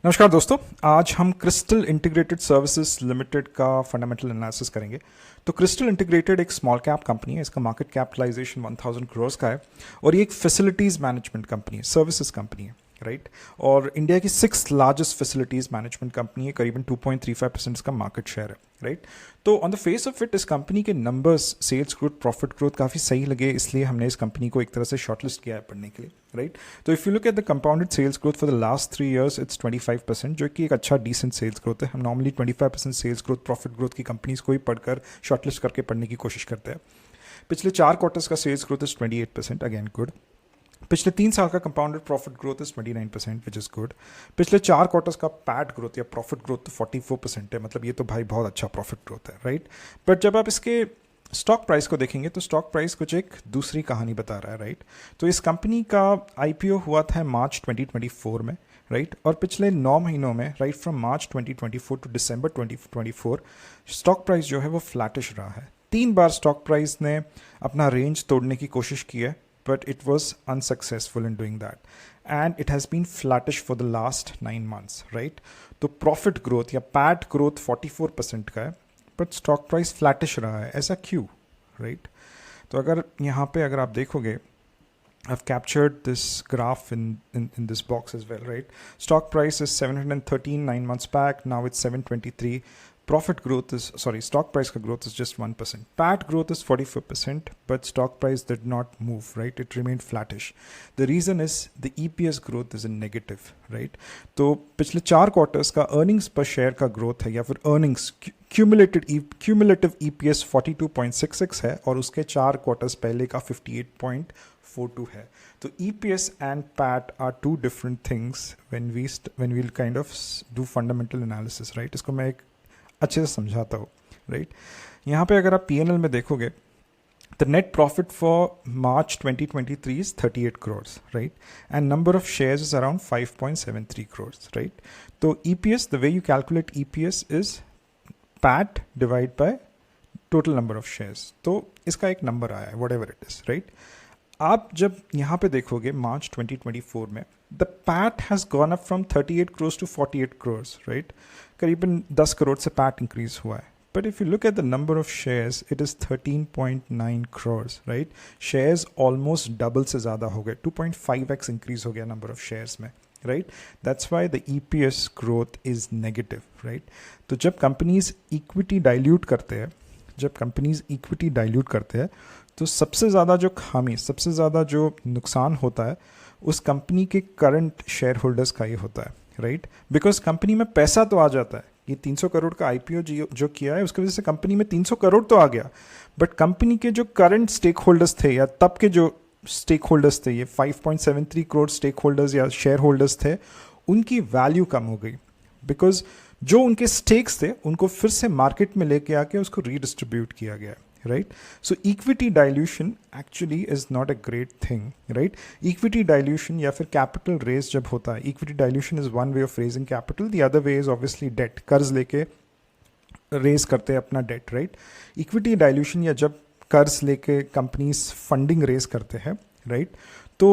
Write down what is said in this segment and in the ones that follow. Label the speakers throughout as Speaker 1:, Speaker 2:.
Speaker 1: नमस्कार दोस्तों। आज हम क्रिस्टल इंटीग्रेटेड सर्विसेज लिमिटेड का फंडामेंटल एनालिसिस करेंगे। तो क्रिस्टल इंटीग्रेटेड एक स्मॉल कैप कंपनी है। इसका मार्केट कैपिटलाइजेशन 1000 करोड़ का है और ये एक फैसिलिटीज़ मैनेजमेंट कंपनी है, सर्विसेज कंपनी है, राइट। और इंडिया की 6th largest facilities management company है, करीबन 2.35% इसका मार्केट शेयर है, राइट। तो on the face of it इस कंपनी के numbers, sales growth, profit growth काफ़ी सही लगे, इसलिए हमने इस कंपनी को एक तरह से शॉर्टलिस्ट किया है पढ़ने के लिए, राइट। तो if you look at the compounded sales growth for the last 3 years it's 25%, जो कि एक अच्छा डिसेंट सेल्स ग्रोथ है। हम normally 25% sales growth, profit growth की कंपनीज को ही पढ़कर शॉर्टलिस्ट करके पढ़ने की कोशिश करते हैं। पिछले 4 क्वार्टर्स का sales growth is 28%, again good. पिछले 3 साल का compounded profit growth is 29%, which is good. पिछले 4 क्वार्टर्स का पैट ग्रोथ या प्रॉफिट ग्रोथ तो 44% है, मतलब ये तो भाई बहुत अच्छा प्रॉफिट ग्रोथ है, राइट। बट जब आप इसके स्टॉक प्राइस को देखेंगे तो स्टॉक प्राइस कुछ एक दूसरी कहानी बता रहा है, राइट। तो इस कंपनी का आईपीओ हुआ था मार्च 2024 में, राइट। और पिछले 9 महीनों में, right, from March 2024 to December 2024 stock price जो है वो फ्लैटिश रहा है। 3 बार स्टॉक प्राइस ने अपना रेंज तोड़ने की कोशिश की है, but it was unsuccessful in doing that, and it has been flattish for the last 9 months, right? तो प्रॉफिट ग्रोथ या पैट ग्रोथ 44% का है, बट स्टॉक प्राइस फ्लैटिश रहा है। ऐसा क्यों, राइट? तो अगर यहाँ पे अगर आप देखोगे, I've captured this graph in this box as well, right? Stock price is 713 9 months back. Now it's 723. Profit growth is, sorry, stock price ka growth is just 1%. PAT growth is 44%, but stock price did not move, right? It remained flattish. The reason is the EPS growth is in negative, right? तो पिछले 4 quarters का earnings पर share का growth है, या फिर earnings cumulative EPS 42.66 है, और उसके 4 क्वार्टर्स पहले का 58.42 है। तो EPS and PAT are two different things when we'll kind of do fundamental analysis, right? इसको मैं एक अच्छे से समझाता हूँ, राइट। यहाँ पे अगर आप P&L में देखोगे, the net profit for March 2023 is 38 crores, right? And number of shares is around 5.73 crores, right? तो EPS, the way you calculate EPS is PAT divided by total number of shares. तो इसका एक number आया है, whatever it is, right? आप जब यहाँ पे देखोगे मार्च 2024 में, the PAT has gone up from 38 crores to 48 crores, right. करीबन 10 करोड़ से पैट इंक्रीज हुआ है। But if you look at the number of shares, it is 13.9 crores, right. Shares almost double से ज़्यादा हो गए, 2.5x इंक्रीज हो गया नंबर ऑफ शेयर्स में, right. That's why the EPS growth is negative, right. तो जब कंपनीज इक्विटी डाइल्यूट करते हैं, तो सबसे ज़्यादा जो खामी, सबसे ज़्यादा जो नुकसान होता है उस कंपनी के करंट शेयर होल्डर्स का ही होता है, राइट। बिकॉज कंपनी में पैसा तो आ जाता है, ये 300 करोड़ का आईपीओ जो किया है उसकी वजह से कंपनी में 300 करोड़ तो आ गया, बट कंपनी के जो करंट स्टेक होल्डर्स थे या तब के जो स्टेक होल्डर्स थे, ये 5.73 करोड़ स्टेक होल्डर्स या शेयर होल्डर्स थे, उनकी वैल्यू कम हो गई। बिकॉज जो उनके स्टेक्स थे उनको फिर से मार्केट में लेके आके उसको रीडिस्ट्रीब्यूट किया गया, right? So equity dilution actually is not a great thing, right? Equity dilution या फिर capital raise जब होता है, equity dilution is one way of raising capital, the other way is obviously debt, कर्ज लेके raise करते हैं अपना debt, right? Equity dilution या जब कर्ज लेके companies funding raise करते हैं, right? तो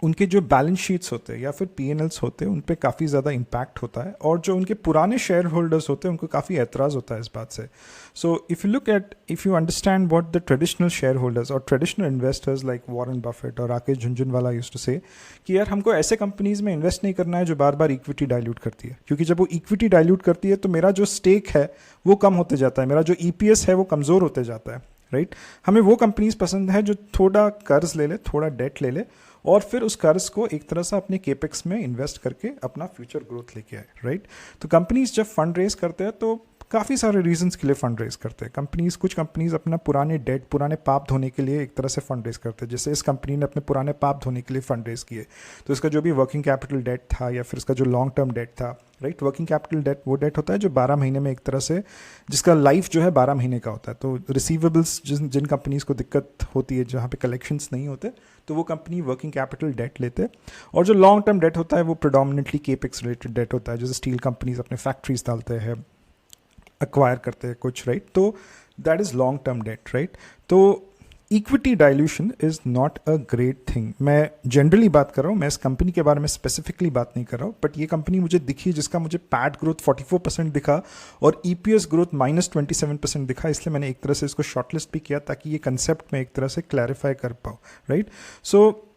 Speaker 1: उनके जो बैलेंस शीट्स होते हैं या फिर P&Ls होते हैं, उन पे काफ़ी ज़्यादा इम्पैक्ट होता है, और जो उनके पुराने शेयर होल्डर्स होते हैं उनको काफ़ी एतराज़ होता है इस बात से। So if you understand what the traditional share holders और traditional investors like Warren Buffett और राकेश झुनझुनवाला यूज्ड टू से कि यार हमको ऐसे कंपनीज में इन्वेस्ट नहीं करना है जो बार बार इक्विटी डाइल्यूट करती है, क्योंकि जब वो इक्विटी डाइल्यूट करती है तो मेरा जो स्टेक है वो कम होते जाता है, मेरा जो EPS है वो कमज़ोर होते जाता है, राइट। हमें वो कंपनीज पसंद है जो थोड़ा कर्ज ले ले, थोड़ा डेट ले ले, और फिर उस कर्ज को एक तरह से अपने केपेक्स में इन्वेस्ट करके अपना फ्यूचर ग्रोथ लेके आए, राइट। तो कंपनीज जब फंड रेज करते हैं तो काफ़ी सारे रीजंस के लिए फंड रेज करते हैं कुछ कंपनीज अपना पुराने डेट, पुराने पाप धोने के लिए एक तरह से फंड रेज करते हैं। जैसे इस कंपनी ने अपने पुराने पाप धोने के लिए फंड रेज किए, तो इसका जो भी वर्किंग कैपिटल डेट था या फिर इसका जो लॉन्ग टर्म डेट था, राइट। वर्किंग कैपिटल डेट वो डेट होता है जो 12 महीने में एक तरह से, जिसका लाइफ जो है 12 महीने का होता है। तो रिसीवेबल्स जिन कंपनीज को दिक्कत होती है, जहाँ पे कलेक्शंस नहीं होते, तो वो कंपनी वर्किंग कैपिटल डेट लेते हैं। और जो लॉन्ग टर्म डेट होता है वो प्रोडोमिनेटली केपेक्स रिलेटेड डेट होता है, जैसे स्टील कंपनीज अपने फैक्ट्रीज डालते हैं, एक्वायर करते हैं कुछ, राइट। तो that is long term debt, right. तो equity dilution is not a great thing. मैं जनरली बात कर रहा हूँ, मैं इस कंपनी के बारे में स्पेसिफिकली बात नहीं कर रहा हूँ, बट ये कंपनी मुझे दिखी जिसका मुझे पैट ग्रोथ 44% दिखा और ईपीएस ग्रोथ -27% दिखा, इसलिए मैंने एक तरह से इसको शॉर्टलिस्ट भी किया ताकि ये कंसेप्ट में एक तरह से क्लैरिफाई कर पाऊँ, राइट। सो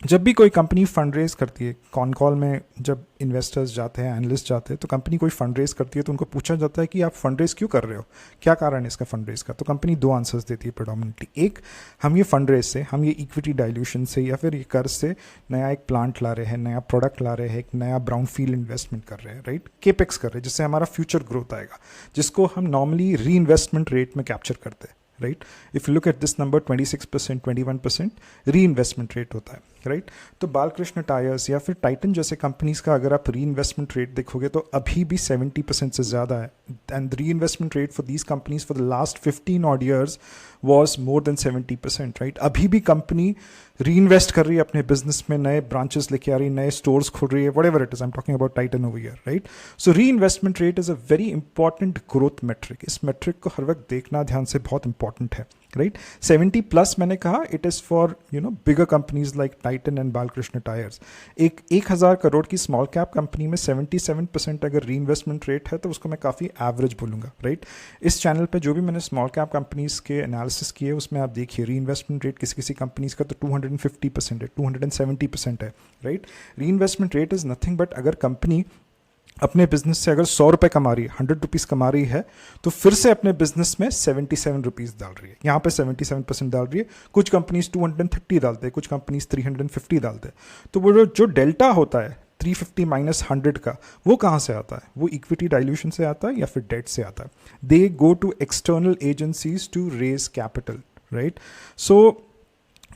Speaker 1: जब भी कोई कंपनी फंड रेज करती है, कॉन कॉल में जब इन्वेस्टर्स जाते हैं, एनालिस्ट जाते हैं, तो कंपनी कोई फंड रेज करती है तो उनको पूछा जाता है कि आप फंड रेज क्यों कर रहे हो, क्या कारण है इसका फंड रेज का। तो कंपनी दो आंसर्स देती है प्रेडोमिनेटली। एक, हम ये फंड रेज से, हम ये इक्विटी डाइल्यूशन से या फिर ये कर्ज से नया एक प्लांट ला रहे हैं, नया प्रोडक्ट ला रहे हैं, एक नया ब्राउन फील्ड इन्वेस्टमेंट कर रहे हैं, राइट, केपेक्स कर रहे हैं, जिससे हमारा फ्यूचर ग्रोथ आएगा, जिसको हम नॉर्मली री इन्वेस्टमेंट रेट में कैप्चर करते हैं, right. If you look at this number 26%, 21% री इन्वेस्टमेंट रेट होता है, राइट। तो बालकृष्ण टायर्स या फिर टाइटन जैसे कंपनीज का अगर आप री इन्वेस्टमेंट रेट देखोगे तो अभी भी 70% से ज़्यादा है, and re investment rate for these companies for the last 15 odd years was more than 70%, right. अभी भी कंपनी री इन्वेस्ट कर रही है अपने बिजनेस में, नए ब्रांचेस लेके आ रही है, नए स्टोर्स खोल रही है, whatever it is, I am talking about Titan over here, right. So reinvestment rate is a very important growth metric. इस मेट्रिक को हर वक्त देखना ध्यान से बहुत इंपॉर्टेंट है, राइट। 70+ मैंने कहा, it is for bigger companies like Titan and Balkrishna tyres. एक 1000 करोड़ की स्मॉल कैप कंपनी में 77% अगर री इन्वेस्टमेंट रेट है तो उसको मैं काफ़ी एवरेज बोलूँगा, राइट। इस चैनल पे जो भी मैंने स्मॉल कैप कंपनीज के एनालिसिस किए उसमें आप देखिए री इन्वेस्टमेंट रेट किसी किसी कंपनीज का तो 250% है, 270% है, राइट। री investment rate is nothing but अगर कंपनी अपने बिजनेस से अगर 100 रुपये कमा रही है, 100 रुपीज़ कमा रही है, तो फिर से अपने बिजनेस में 77 रुपीज़ डाल रही है, यहाँ पे 77% डाल रही है। कुछ कंपनीज 230 डालते हैं, कुछ कंपनीज 350 डालते हैं। तो वो जो डेल्टा होता है 350 माइनस 100 का, वो कहाँ से आता है? वो इक्विटी डाइल्यूशन से आता है या फिर डेट से आता है। They go to external agencies to raise capital, right. So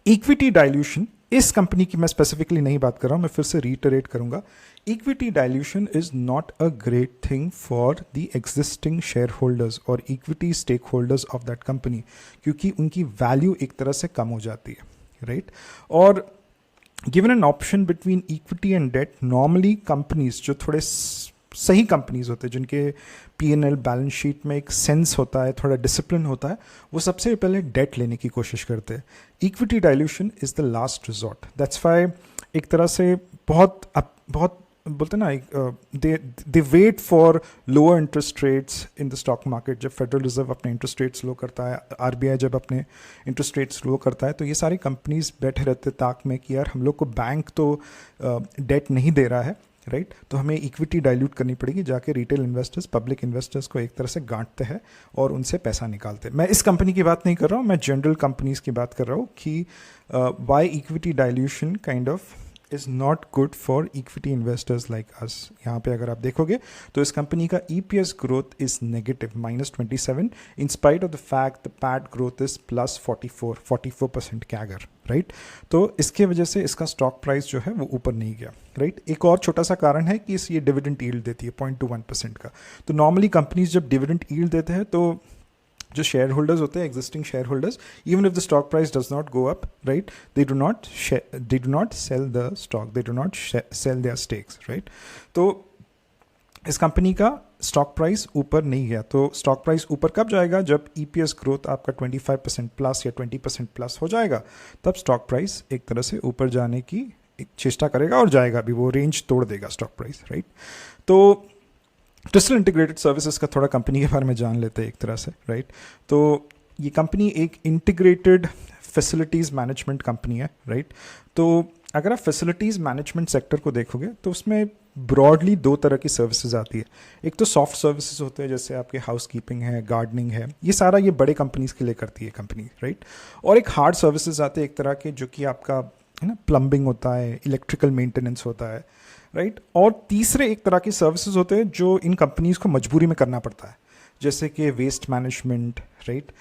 Speaker 1: equity dilution, इस कंपनी की मैं स्पेसिफिकली नहीं बात कर रहा हूँ, मैं फिर से रीटरेट करूँगा, equity dilution is not a great thing for the existing share holders और equity stake holders of that company, क्योंकि उनकी वैल्यू एक तरह से कम हो जाती है, राइट। और given an option between equity and debt, normally companies जो थोड़े सही कंपनीज होते हैं, जिनके P&L बैलेंस शीट में एक सेंस होता है, थोड़ा डिसिप्लिन होता है, वो सबसे पहले डेट लेने की कोशिश करते हैं। Equity dilution is the last resort. That's why एक तरह से बहुत बोलते हैं ना, they wait for lower interest rates in the stock market. जब फेडरल रिजर्व अपने इंटरेस्ट रेट्स लो करता है, RBI जब अपने इंटरेस्ट रेट्स लो करता है, तो ये सारी कंपनीज बैठे रहते ताक में कि यार हम लोग को बैंक तो डेट नहीं दे रहा है, राइट। तो हमें इक्विटी डाइल्यूट करनी पड़ेगी, जाके रिटेल इन्वेस्टर्स, पब्लिक इन्वेस्टर्स को एक तरह से गांठते हैं और उनसे पैसा निकालते हैं। मैं इस कंपनी की बात नहीं कर रहा हूँ, मैं जनरल कंपनीज की बात कर रहा हूँ कि why equity dilution kind of is not good for equity investors like us. यहाँ पे अगर आप देखोगे तो इस कंपनी का EPS growth is negative -27 in spite of the fact the PAT growth is +44% CAGR, right. तो इसके वजह से इसका स्टॉक प्राइस जो है वो ऊपर नहीं गया, राइट। एक और छोटा सा कारण है कि ये डिविडेंड यील्ड देती है 0.21% का। तो नॉर्मली कंपनीज जब डिविडेंड यील्ड देते हैं तो जो शेयर होल्डर्स होते हैं, existing share holders, even if the stock price does not go up, right, they do not sell the stock, they do not sell their stakes, right. तो इस company का stock price ऊपर नहीं गया। तो stock price ऊपर कब जाएगा? जब EPS ग्रोथ आपका 25% प्लस या 20% प्लस हो जाएगा, तब स्टॉक प्राइस एक तरह से ऊपर जाने की चेष्टा करेगा और जाएगा भी, वो रेंज तोड़ देगा स्टॉक प्राइस, राइट। तो क्रिस्टल इंटीग्रेटेड सर्विसेज का थोड़ा कंपनी के बारे में जान लेते हैं एक तरह से, राइट। तो ये कंपनी एक इंटीग्रेटेड फैसिलिटीज़ मैनेजमेंट कंपनी है, राइट। तो अगर आप फैसिलिटीज़ मैनेजमेंट सेक्टर को देखोगे तो उसमें ब्रॉडली दो तरह की सर्विसेज आती है। एक तो सॉफ्ट सर्विसेज होते हैं, जैसे आपके हाउस कीपिंग है, गार्डनिंग है, ये सारा ये बड़े कंपनीज के लिए करती है कंपनी, राइट। और एक हार्ड सर्विसेज आते हैं एक तरह के, जो कि आपका है ना, प्लम्बिंग होता है, इलेक्ट्रिकल मेंटेनेंस होता है, राइट। और तीसरे एक तरह की सर्विसेज होते हैं जो इन कंपनीज को मजबूरी में करना पड़ता है, जैसे कि वेस्ट मैनेजमेंट, राइट।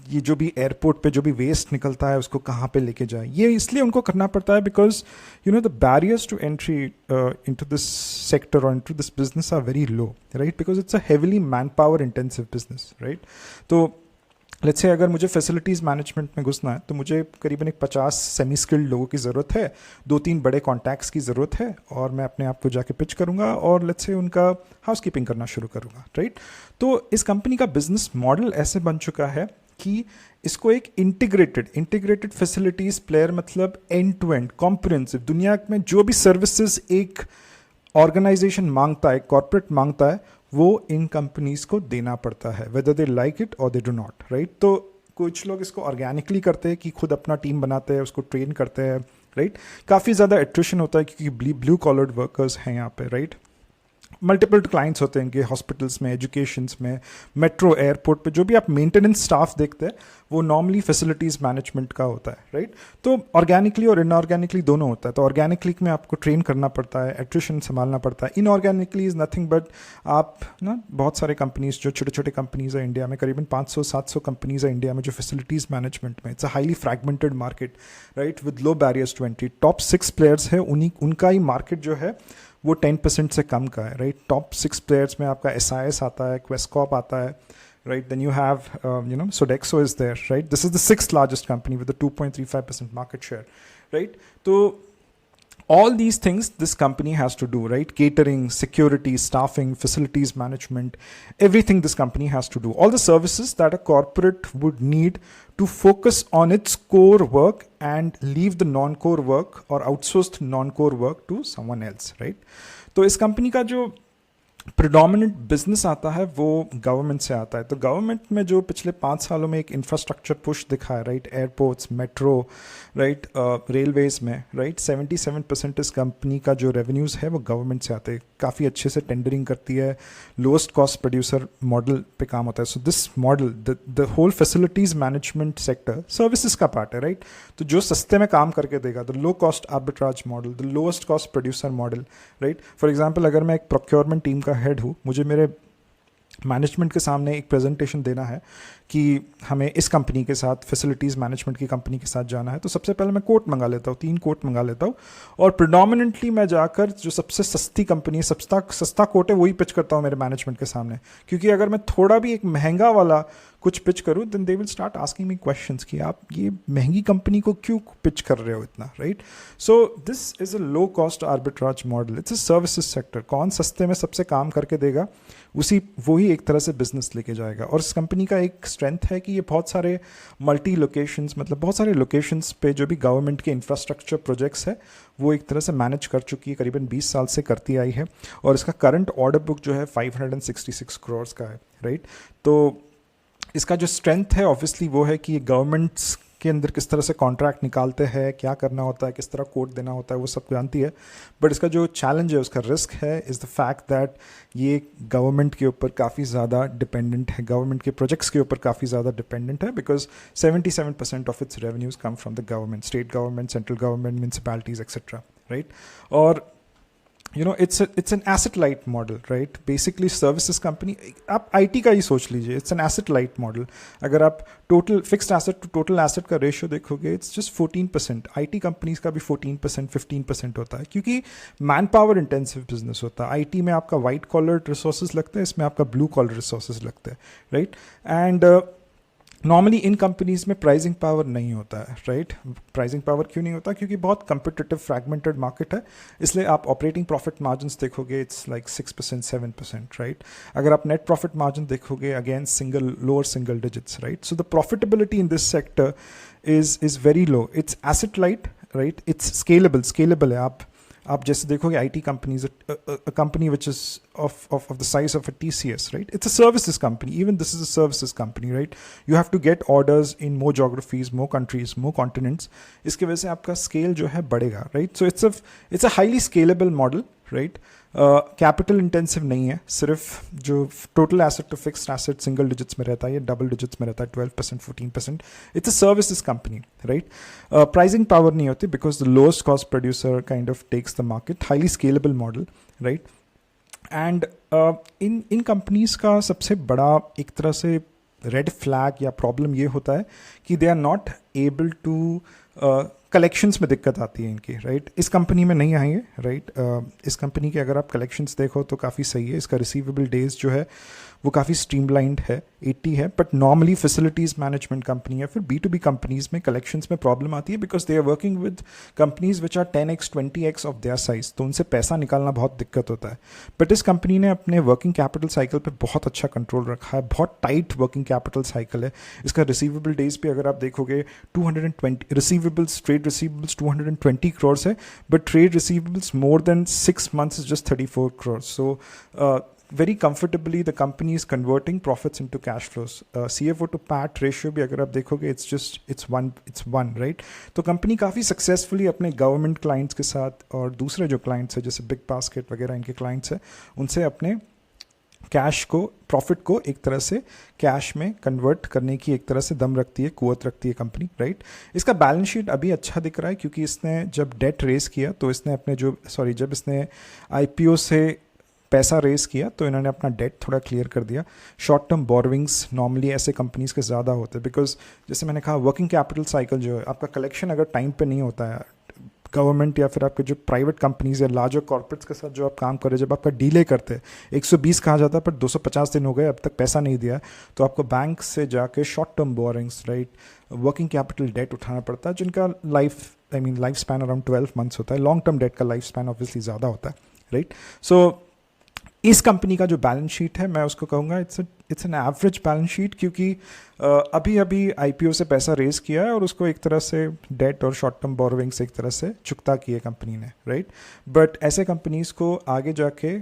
Speaker 1: ये जो भी एयरपोर्ट पे जो भी वेस्ट निकलता है उसको कहाँ पे लेके जाए, ये इसलिए उनको करना पड़ता है because the barriers to entry into this sector और into this business are very low, right, because it's a heavily manpower intensive business, right. तो लेट्स से अगर मुझे फैसिलिटीज़ मैनेजमेंट में घुसना है तो मुझे करीबन एक 50 सेमी स्किल्ड लोगों की ज़रूरत है, 2-3 बड़े कॉन्टैक्ट्स की ज़रूरत है, और मैं अपने आप को जाके पिच करूँगा और लेट्स से उनका हाउस कीपिंग करना शुरू करूँगा, राइट। तो इस कंपनी का बिजनेस मॉडल ऐसे बन चुका है कि इसको एक इंटीग्रेटेड फैसिलिटीज प्लेयर, मतलब एंड टू एंड कॉम्प्रिहेंसिव, दुनिया में जो भी सर्विसेज एक ऑर्गेनाइजेशन मांगता है, कॉर्पोरेट मांगता है, वो इन कंपनीज को देना पड़ता है, वेदर दे लाइक इट और दे डू नॉट, राइट। तो कुछ लोग इसको ऑर्गेनिकली करते हैं कि खुद अपना टीम बनाते हैं, उसको ट्रेन करते हैं, राइट। काफ़ी ज़्यादा एट्रिशन होता है क्योंकि ब्लू कॉलर्ड वर्कर्स हैं यहाँ पे, राइट। मल्टीपल क्लाइंट्स होते हैं इनके, हॉस्पिटल्स में, एजुकेशंस में, मेट्रो, एयरपोर्ट पे जो भी आप मेंटेनेंस स्टाफ देखते हैं वो नॉर्मली फैसिलिटीज़ मैनेजमेंट का होता है, राइट। तो ऑर्गेनिकली और इनऑर्गेनिकली दोनों होता है। तो ऑर्गेनिकली में आपको ट्रेन करना पड़ता है, एट्रिशन संभालना पड़ता है। इनऑर्गेनिकली इज़ नथिंग बट आप ना बहुत सारे कंपनीज, जो छोटे छोटे कंपनीज है इंडिया में, करीबन 500-700 कंपनीज है इंडिया में जो फैसिलिटीज़ मैनेजमेंट में, it's a highly fragmented market, right, with low barriers to entry. Top 6 players है, उनका ही मार्केट जो है वो 10% से कम का है, राइट। टॉप 6 प्लेयर्स में आपका SIS आता है, क्वेस्कॉप आता है, right? Then you have, Sodexo is there, right? This is the 6th largest company with a 2.35% market share, right? So all these things this company has to do, right? Catering, security, staffing, facilities management, everything this company has to do. All the services that a corporate would need to focus on its core work and leave the non-core work or outsourced non-core work to someone else, right? तो इस company का जो predominant business आता है वो government से आता है। तो गवर्नमेंट में जो पिछले 5 सालों में एक इंफ्रास्ट्रक्चर पुश दिखा है, right, airports, metro, right, railways में, राइट, 77% इस कंपनी का जो रेवेन्यूज़ है वो गवर्नमेंट से आते हैं। काफ़ी अच्छे से टेंडरिंग करती है, लोएस्ट कॉस्ट प्रोड्यूसर मॉडल पे काम होता है। So this model, the whole facilities management sector services का पार्ट है, राइट। तो जो सस्ते में काम करके देगा, the low cost arbitrage model, the lowest cost producer model, right. For example, अगर मैं एक प्रोक्योरमेंट टीम का हेड हूँ, मुझे मेरे मैनेजमेंट के सामने एक प्रेजेंटेशन देना है कि हमें इस कंपनी के साथ, फैसिलिटीज़ मैनेजमेंट की कंपनी के साथ जाना है, तो सबसे पहले मैं कोट मंगा लेता हूँ, 3 कोट मंगा लेता हूँ, और प्रिडोमिनेंटली मैं जाकर जो सबसे सस्ती कंपनी, सस्ता कोट है, वही पिच करता हूँ मेरे मैनेजमेंट के सामने। क्योंकि अगर मैं थोड़ा भी एक महंगा वाला कुछ पिच करूँ, then they will start asking me questions कि आप ये महंगी कंपनी को क्यों पिच कर रहे हो इतना, right. So this is a low cost arbitrage model, it's a services sector. कौन सस्ते में सबसे काम करके देगा, वही एक तरह से बिजनेस लेके जाएगा। और इस कंपनी का एक स्ट्रेंथ है कि ये बहुत सारे मल्टी लोकेशंस, मतलब बहुत सारे लोकेशंस पे जो भी गवर्नमेंट के इंफ्रास्ट्रक्चर प्रोजेक्ट्स है वो एक तरह से मैनेज कर चुकी है, करीबन 20 साल से करती आई है। और इसका करंट ऑर्डर बुक जो है 566 करोड़ का है, राइट। तो इसका जो स्ट्रेंथ है ऑब्वियसली वो है कि गवर्नमेंट्स के अंदर किस तरह से कॉन्ट्रैक्ट निकालते हैं, क्या करना होता है, किस तरह कोड देना होता है, वो सब जानती है। बट इसका जो चैलेंज है, उसका रिस्क है, इज़ द फैक्ट दैट ये गवर्नमेंट के ऊपर काफ़ी ज़्यादा डिपेंडेंट है, गवर्नमेंट के प्रोजेक्ट्स के ऊपर काफ़ी ज़्यादा डिपेंडेंट है, because 77% of its revenues come from the government, state government, central government, municipalities etcetera, right. और it's an asset light model, right? Basically services company, आप IT का ही सोच लीजिए, it's an asset light model। अगर आप total fixed asset to total asset का ratio देखोगे, it's just 14%। IT companies का भी 14%, 15% होता है, क्योंकि मैन पावर इंटेंसिव बिजनेस होता है। IT में आपका वाइट कॉलर रिसोर्सेज लगते हैं, इसमें आपका ब्लू कॉलर रिसोर्सेज लगते हैं, right. And normally in companies में प्राइसिंग पावर नहीं होता है, राइट। प्राइसिंग पावर क्यों नहीं होता? क्योंकि बहुत कंपिटिटिव फ्रैगमेंटेड मार्केट है, इसलिए आप ऑपरेटिंग प्रॉफिट मार्जिन्स देखोगे, इट्स लाइक 6%, 7%, राइट। अगर आप नेट प्रॉफिट मार्जिन देखोगे, again lower single digits, right. So the profitability in this sector is very low. It's asset light, right, it's scalable है। आप जैसे देखोगे IT companies, a company which is of the size of a TCS, right? It's a services company. Even this is a services company, right? You have to get orders in more geographies, more countries, more continents. इसके वजह से आपका scale जो है बढ़ेगा, right? So it's a highly scalable model, right? Capital intensive नहीं है, सिर्फ जो total asset to fixed asset single digits में रहता है, ये डबल डिजिट्स में रहता है, 12%, 14%। It's a services company, right. Pricing power नहीं होती, because the lowest cost producer kind of takes the market, highly scalable model, right. And इन कंपनीज का सबसे बड़ा एक तरह से रेड फ्लैग या प्रॉब्लम ये होता है कि they are not able to collections में दिक्कत आती है इनकी, राइट। इस कंपनी में नहीं आई है, राइट। इस कंपनी के अगर आप कलेक्शंस देखो तो काफ़ी सही है। इसका रिसीवेबल डेज जो है वो काफ़ी स्ट्रीमलाइंड है, 80 है। But normally facilities management company या फिर B2B कंपनीज में कलेक्शंस में प्रॉब्लम आती है because they are working with companies which are 10x 20x of their size, तो उनसे पैसा निकालना बहुत दिक्कत होता है। बट इस कंपनी ने अपने वर्किंग कैपिटल साइकिल पे बहुत अच्छा कंट्रोल रखा है, बहुत टाइट वर्किंग कैपिटल साइकिल है। इसका रिसीवेबल डेज पे अगर आप देखोगे 220 रिसीवेबल्स, ट्रेड रिसीवेबल्स 220 करोड़ है, but trade receivables more than 6 months is just 34 crores. So very comfortably the company is converting profits into cash flows. CFO to PAT ratio भी अगर आप देखोगे it's one, right? तो कंपनी काफ़ी successfully अपने government clients के साथ और दूसरे जो क्लाइंट्स हैं जैसे बिग बास्केट वगैरह इनके क्लाइंट्स हैं, उनसे अपने कैश को, प्रॉफिट को एक तरह से कैश में कन्वर्ट करने की एक तरह से दम रखती है, कुवत रखती है कंपनी, राइट। इसका बैलेंस शीट अभी अच्छा दिख रहा है क्योंकि इसने जब डेट रेस किया तो इसने अपने जब इसने IPO से पैसा रेस किया तो इन्होंने अपना डेट थोड़ा क्लियर कर दिया। शॉर्ट टर्म बोरोविंग्स नॉर्मली ऐसे कंपनीज के ज़्यादा होते हैं बिकॉज जैसे मैंने कहा वर्किंग कैपिटल साइकिल जो है, आपका कलेक्शन अगर टाइम पे नहीं होता है, गवर्नमेंट या फिर आपके जो प्राइवेट कंपनीज या लार्जर कॉर्पोरेट्स के साथ जो आप काम कर रहे हैं, जब आपका डीले करते हैं, 120 कहा जाता है पर 250 दिन हो गए अब तक पैसा नहीं दिया, तो आपको बैंक से जाके short term borrowings, right, working capital debt उठाना पड़ता है जिनका लाइफ स्पैन अराउंड 12 months होता है। लॉन्ग टर्म डेट का लाइफ स्पैन ऑब्वियसली ज़्यादा होता है, राइट। सो इस कंपनी का जो बैलेंस शीट है मैं उसको कहूँगा it's an average balance sheet क्योंकि अभी अभी IPO से पैसा रेज किया है और उसको एक तरह से डेट और शॉर्ट टर्म बोरोविंग से एक तरह से चुकता किया कंपनी ने, राइट। बट ऐसे कंपनीज को आगे जाके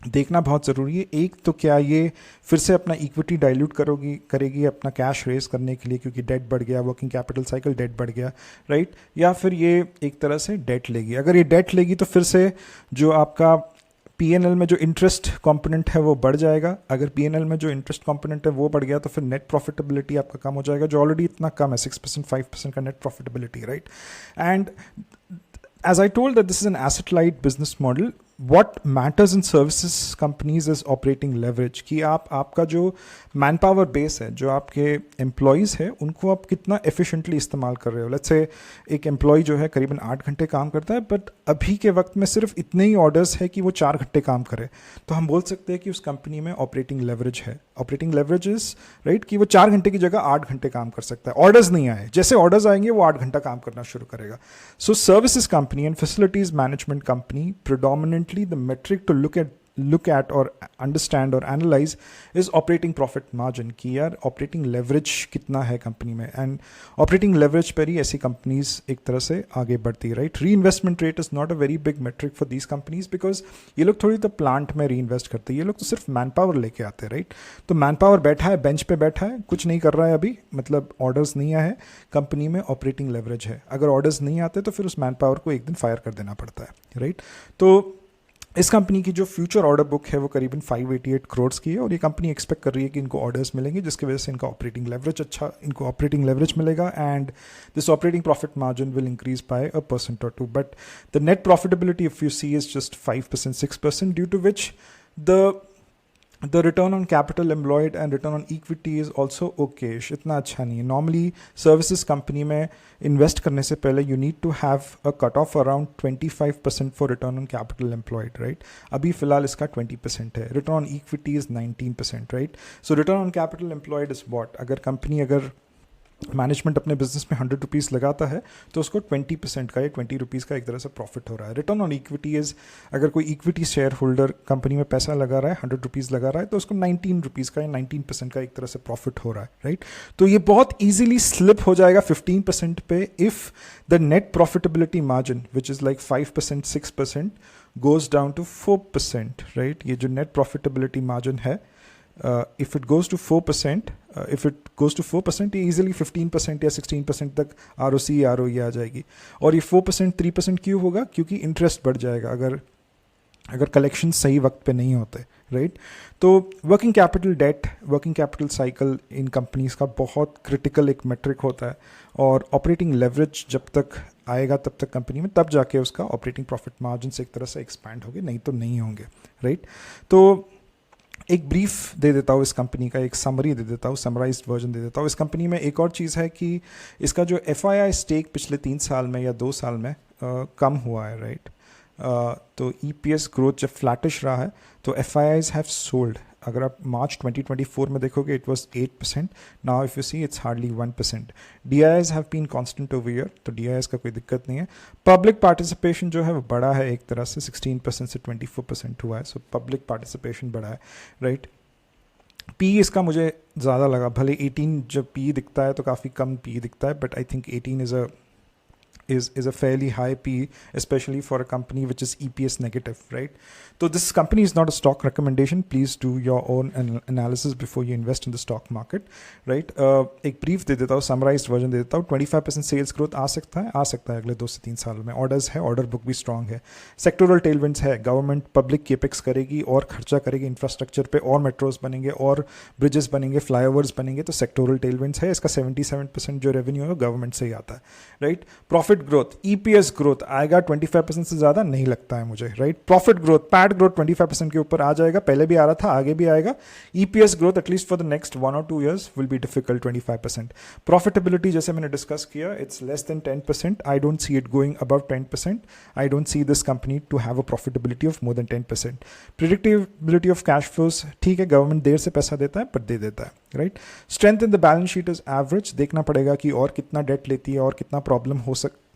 Speaker 1: देखना बहुत ज़रूरी है। एक तो क्या ये फिर से अपना इक्विटी डाइल्यूट करेगी अपना कैश रेज करने के लिए क्योंकि डेट बढ़ गया, वर्किंग कैपिटल साइकिल डेट बढ़ गया, राइट, या फिर ये एक तरह से डेट लेगी। अगर ये डेट लेगी तो फिर से जो आपका P&L में जो इंटरेस्ट कंपोनेंट है वो बढ़ जाएगा। अगर P&L में जो इंटरेस्ट कंपोनेंट है वो बढ़ गया तो फिर नेट प्रॉफिटेबिलिटी आपका कम हो जाएगा जो ऑलरेडी इतना कम है, 6% 5% का net profitability, right. And as I told that this is an asset light business model, what matters in services companies is operating leverage, कि आपका जो मैन पावर बेस है, जो आपके एम्प्लॉयज़ है, उनको आप कितना एफिशिएंटली इस्तेमाल कर रहे हो। लेट्स से एक एम्प्लॉय जो है करीबन 8 घंटे काम करता है बट अभी के वक्त में सिर्फ इतने ही ऑर्डर्स है कि वो 4 घंटे काम करे, तो हम बोल सकते हैं कि उस कंपनी में ऑपरेटिंग लेवरेज है। ऑपरेटिंग लेवरेज इज राइट कि वो 4 घंटे की जगह 8 घंटे काम कर सकता है। ऑर्डर्स नहीं आए, जैसे ऑर्डर्स आएंगे वो 8 घंटा काम करना शुरू करेगा। So services company and facilities management company, predominantly the metric to look at or understand or analyze is operating profit margin, कि यार operating leverage कितना है कंपनी में, एंड operating leverage पर ही ऐसी कंपनीज एक तरह से आगे बढ़ती है, right. reinvestment rate is not a very big metric for these companies because ये लोग थोड़ी तो प्लांट में रीइन्वेस्ट करते हैं, ये लोग तो सिर्फ मैन पावर लेके आते हैं, राइट। तो मैन पावर बैठा है, बेंच पे बैठा है, कुछ नहीं कर रहा है अभी, मतलब ऑर्डर्स नहीं आए, कंपनी में ऑपरेटिंग लेवरेज है। अगर ऑर्डर्स नहीं आते तो फिर उस मैन पावर को एक दिन फायर कर देना पड़ता है, राइट। तो इस कंपनी की जो फ्यूचर ऑर्डर बुक है वो करीबन 588 करोड़ की है और ये कंपनी एक्सपेक्ट कर रही है कि इनको ऑर्डर्स मिलेंगे जिसकी वजह से इनका ऑपरेटिंग लेवरेज मिलेगा and this operating profit margin will increase by a percent और two, but the net profitability if you see is just 5% 6% due to which the return on capital employed and return on equity is also okay, इतना अच्छा नहीं है। Normally services company में invest करने से पहले you need to have a cut off around 25% for return on capital employed, right। अभी फिलहाल इसका 20% है। return on equity is 19%, right। so return on capital employed is what, अगर मैनेजमेंट अपने बिजनेस में 100 रुपीज़ लगाता है तो उसको 20% का या 20 रुपीज़ का एक तरह से प्रॉफिट हो रहा है। रिटर्न ऑन इक्विटी इज, अगर कोई इक्विटी शेयर होल्डर कंपनी में पैसा लगा रहा है, 100 रुपीज़ लगा रहा है, तो उसको 19 रुपीज़ का या 19% का एक तरह से प्रॉफिट हो रहा है, राइट। तो ये बहुत ईजिली स्लिप हो जाएगा 15% पे if the net profitability margin which is like 5% 6% goes down to 4%, right. ये जो नेट प्रॉफिटेबिलिटी मार्जिन है, if it goes to 4%, ये easily 15% या 16% तक ROC ROE आ जाएगी। और ये 4% 3% क्यों होगा, क्योंकि इंटरेस्ट बढ़ जाएगा अगर कलेक्शन सही वक्त पे नहीं होते, राइट। तो working capital debt, working capital cycle इन कंपनीज का बहुत क्रिटिकल एक मेट्रिक होता है और ऑपरेटिंग लेवरेज जब तक आएगा तब तक कंपनी में, तब जाके उसका ऑपरेटिंग प्रॉफिट मार्जिन से एक तरह से एक्सपैंड होंगे, नहीं तो नहीं होंगे, राइट। तो एक ब्रीफ दे देता हूँ इस कंपनी का, एक समरी दे देता हूँ, समराइज्ड वर्जन दे देता हूँ। इस कंपनी में एक और चीज़ है कि इसका जो FII स्टेक पिछले 3 साल में या 2 साल में कम हुआ है, राइट। तो EPS ग्रोथ जब फ्लैटिश रहा है तो FIIs हैव सोल्ड। अगर आप मार्च 2024 में देखोगे it was 8%, now if you see it's hardly 1%। DIIs have been constant over year, तो DIIs का कोई दिक्कत नहीं है। पब्लिक पार्टिसिपेशन जो है वो बड़ा है एक तरह से, 16% से 24% हुआ है, सो पब्लिक पार्टिसिपेशन बड़ा है, राइट। पी इसका मुझे ज़्यादा लगा, भले 18 जब पी दिखता है तो काफ़ी कम पी दिखता है, but I think 18 is a fairly high P, especially for a company which is EPS negative, right? So this company is not a stock recommendation. Please do your own analysis before you invest in the stock market, right? एक brief दे देता हूँ, summarized version दे देता हूँ। 25% sales growth आ सकता है अगले 2 से 3 साल में। Orders है, order book भी strong है। Sectoral tailwinds है, government public capex करेगी और खर्चा करेगी infrastructure पे, और metros बनेंगे और bridges बनेंगे, flyovers बनेंगे, तो sectoral tailwinds है। इसका 77% जो revenue है government से ही आता है, right? Profit growth, EPS growth आएगा 25% से ज़्यादा नहीं लगता है मुझे, right. Profit growth, PAT growth 25% के ऊपर आ जाएगा, पहले भी आ रहा था, आगे भी आएगा। EPS growth at least for the next 1 or 2 years will be difficult 25%। Profitability जैसे मैंने डिस्कस किया, it's less than 10%। I don't see it going above 10%। I don't see this company to have a profitability of more than 10%। Predictability of cash flows, ठीक है, government there से पैसा देता है पर दे देता है, right. Strength in the balance sheet is average, देखना पड़ेगा कि और कितना डेट लेती है और कितना प्रॉब्लम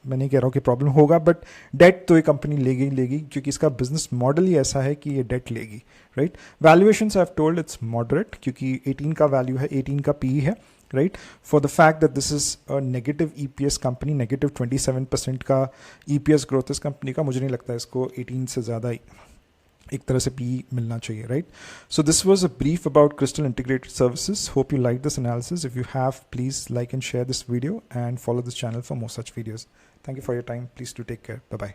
Speaker 1: मैं नहीं कह रहा हूँ कि प्रॉब्लम होगा, बट डेट तो ये कंपनी लेगी क्योंकि इसका बिजनेस मॉडल ही ऐसा है कि ये डेट लेगी, right. Valuations I have told it's moderate, क्योंकि 18 का वैल्यू है, 18 का पी है, right. For the fact that this is a negative EPS company, negative 27% का EPS ग्रोथ इस कंपनी का, मुझे नहीं लगता इसको 18 से ज़्यादा एक तरह से पी मिलना चाहिए, right. So this was a brief about crystal integrated services. Hope you like this analysis. If you have, please like and share this video and follow this channel for more such videos. Thank you for your time. Please do take care. Bye bye.